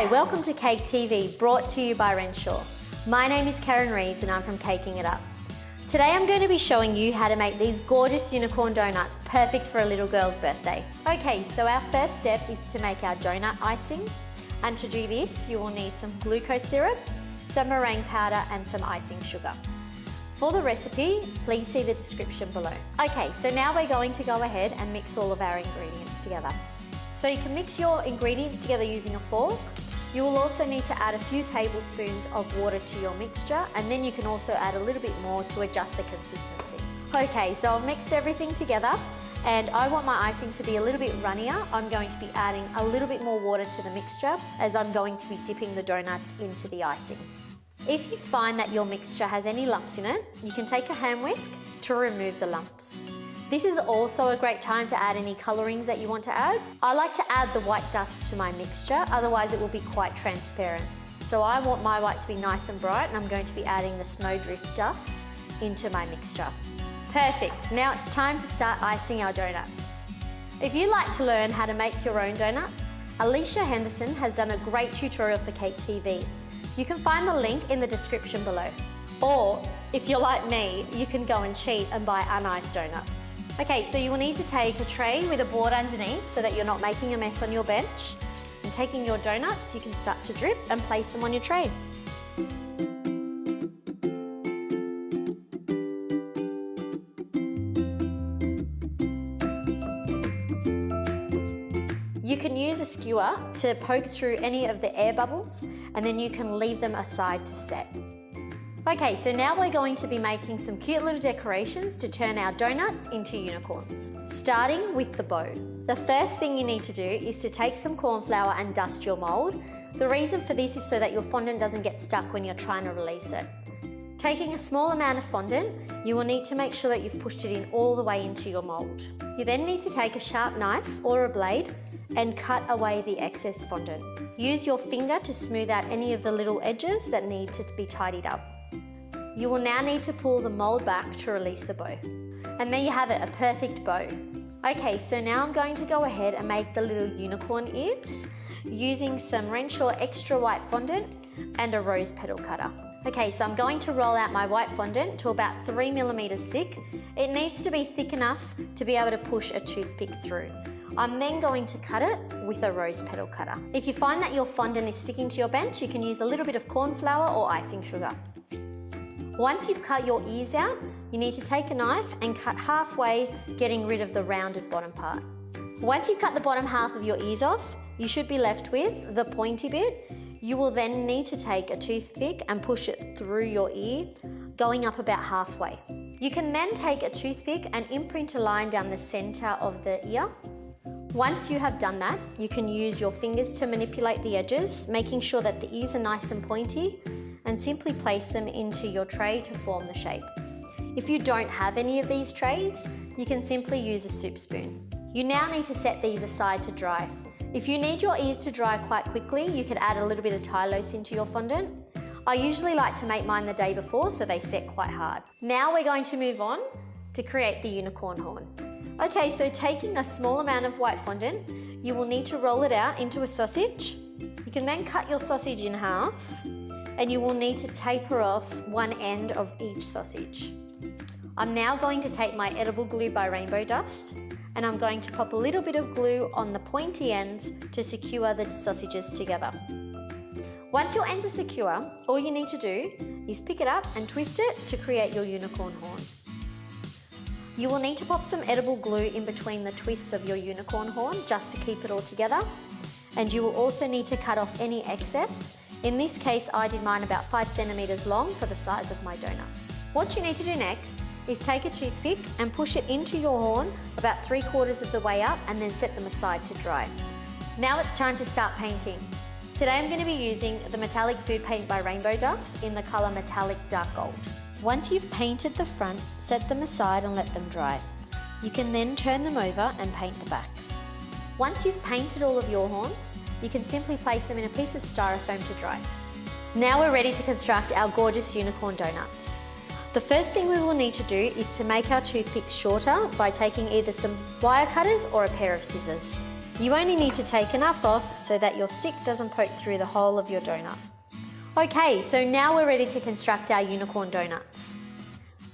Hi, welcome to Cake TV, brought to you by Renshaw. My name is Karen Reeves and I'm from Caking It Up. Today I'm going to be showing you how to make these gorgeous unicorn donuts, perfect for a little girl's birthday. Okay, so our first step is to make our donut icing. And to do this, you will need some glucose syrup, some meringue powder and some icing sugar. For the recipe, please see the description below. Okay, so now we're going to go ahead and mix all of our ingredients together. So you can mix your ingredients together using a fork. You will also need to add a few tablespoons of water to your mixture, and then you can also add a little bit more to adjust the consistency. Okay, so I've mixed everything together and I want my icing to be a little bit runnier. I'm going to be adding a little bit more water to the mixture as I'm going to be dipping the donuts into the icing. If you find that your mixture has any lumps in it, you can take a hand whisk to remove the lumps. This is also a great time to add any colourings that you want to add. I like to add the white dust to my mixture, otherwise it will be quite transparent. So I want my white to be nice and bright, and I'm going to be adding the snowdrift dust into my mixture. Perfect, now it's time to start icing our donuts. If you'd like to learn how to make your own donuts, Alicia Henderson has done a great tutorial for Cake TV. You can find the link in the description below. Or, if you're like me, you can go and cheat and buy uniced donuts. Okay, so you will need to take a tray with a board underneath so that you're not making a mess on your bench. And taking your donuts, you can start to drip and place them on your tray. You can use a skewer to poke through any of the air bubbles, and then you can leave them aside to set. Okay, so now we're going to be making some cute little decorations to turn our donuts into unicorns. Starting with the bow. The first thing you need to do is to take some corn flour and dust your mould. The reason for this is so that your fondant doesn't get stuck when you're trying to release it. Taking a small amount of fondant, you will need to make sure that you've pushed it in all the way into your mould. You then need to take a sharp knife or a blade and cut away the excess fondant. Use your finger to smooth out any of the little edges that need to be tidied up. You will now need to pull the mould back to release the bow. And there you have it, a perfect bow. Okay, so now I'm going to go ahead and make the little unicorn ears using some Renshaw extra white fondant and a rose petal cutter. Okay, so I'm going to roll out my white fondant to about 3 millimeters thick. It needs to be thick enough to be able to push a toothpick through. I'm then going to cut it with a rose petal cutter. If you find that your fondant is sticking to your bench, you can use a little bit of corn flour or icing sugar. Once you've cut your ears out, you need to take a knife and cut halfway, getting rid of the rounded bottom part. Once you've cut the bottom half of your ears off, you should be left with the pointy bit. You will then need to take a toothpick and push it through your ear, going up about halfway. You can then take a toothpick and imprint a line down the centre of the ear. Once you have done that, you can use your fingers to manipulate the edges, making sure that the ears are nice and pointy, and simply place them into your tray to form the shape. If you don't have any of these trays, you can simply use a soup spoon. You now need to set these aside to dry. If you need your ears to dry quite quickly, you could add a little bit of Tylose into your fondant. I usually like to make mine the day before so they set quite hard. Now we're going to move on to create the unicorn horn. Okay, so taking a small amount of white fondant, you will need to roll it out into a sausage. You can then cut your sausage in half, and you will need to taper off one end of each sausage. I'm now going to take my edible glue by Rainbow Dust, and I'm going to pop a little bit of glue on the pointy ends to secure the sausages together. Once your ends are secure, all you need to do is pick it up and twist it to create your unicorn horn. You will need to pop some edible glue in between the twists of your unicorn horn just to keep it all together, and you will also need to cut off any excess. In this case, I did mine about 5 centimeters long for the size of my donuts. What you need to do next is take a toothpick and push it into your horn about 3/4 of the way up, and then set them aside to dry. Now it's time to start painting. Today I'm going to be using the metallic food paint by Rainbow Dust in the colour Metallic Dark Gold. Once you've painted the front, set them aside and let them dry. You can then turn them over and paint the backs. Once you've painted all of your horns, you can simply place them in a piece of styrofoam to dry. Now we're ready to construct our gorgeous unicorn donuts. The first thing we will need to do is to make our toothpicks shorter by taking either some wire cutters or a pair of scissors. You only need to take enough off so that your stick doesn't poke through the hole of your donut. Okay, so now we're ready to construct our unicorn donuts.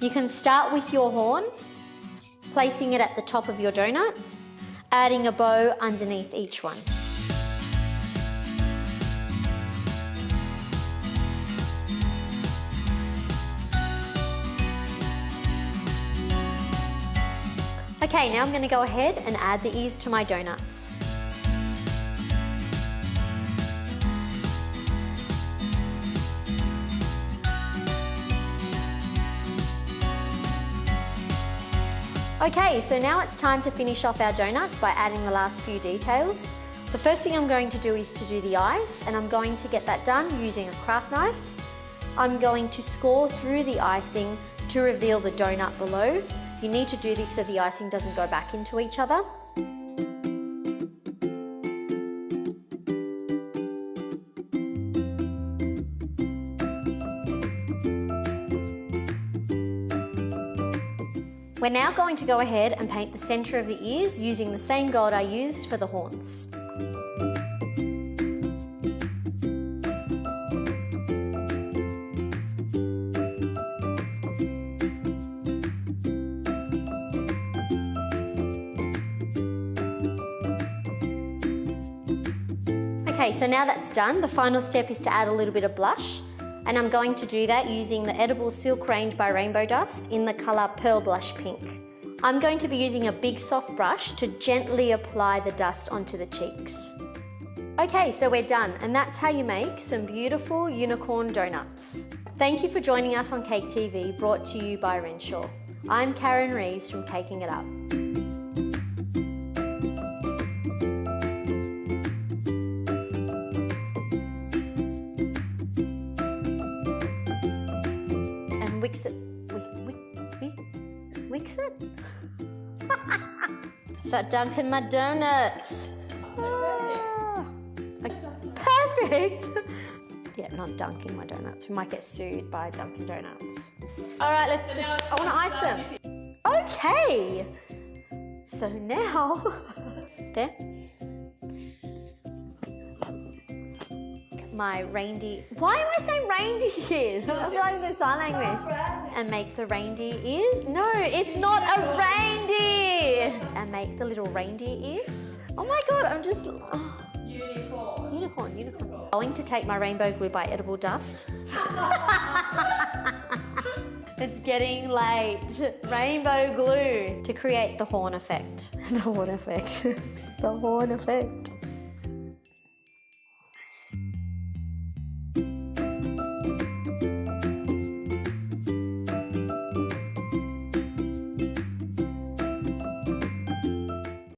You can start with your horn, placing it at the top of your donut, adding a bow underneath each one. Okay, now I'm going to go ahead and add the ears to my donuts. Okay, so now it's time to finish off our donuts by adding the last few details. The first thing I'm going to do is to do the eyes, and I'm going to get that done using a craft knife. I'm going to score through the icing to reveal the donut below. You need to do this so the icing doesn't go back into each other. We're now going to go ahead and paint the centre of the ears using the same gold I used for the horns. Okay, so now that's done, the final step is to add a little bit of blush, and I'm going to do that using the Edible Silk range by Rainbow Dust in the colour Pearl Blush Pink. I'm going to be using a big soft brush to gently apply the dust onto the cheeks. Okay, so we're done, and that's how you make some beautiful unicorn donuts. Thank you for joining us on Cake TV, brought to you by Renshaw. I'm Karen Reeves from Caking It Up. Wix it. Wix it? Start dunking my donuts. Perfect. Yeah, not dunking my donuts. We might get sued by Dunkin' Donuts. All right, let's just, I want to ice them. Okay. So now, there. My reindeer. Why am I saying reindeer? I feel like I'm doing sign language. And make the reindeer ears. No, it's not a reindeer. And make the little reindeer ears. Oh my God, I'm just. Oh. Unicorn. I'm going to take my rainbow glue by Edible Dust. It's getting late. Rainbow glue to create the horn effect. The horn effect. The horn effect.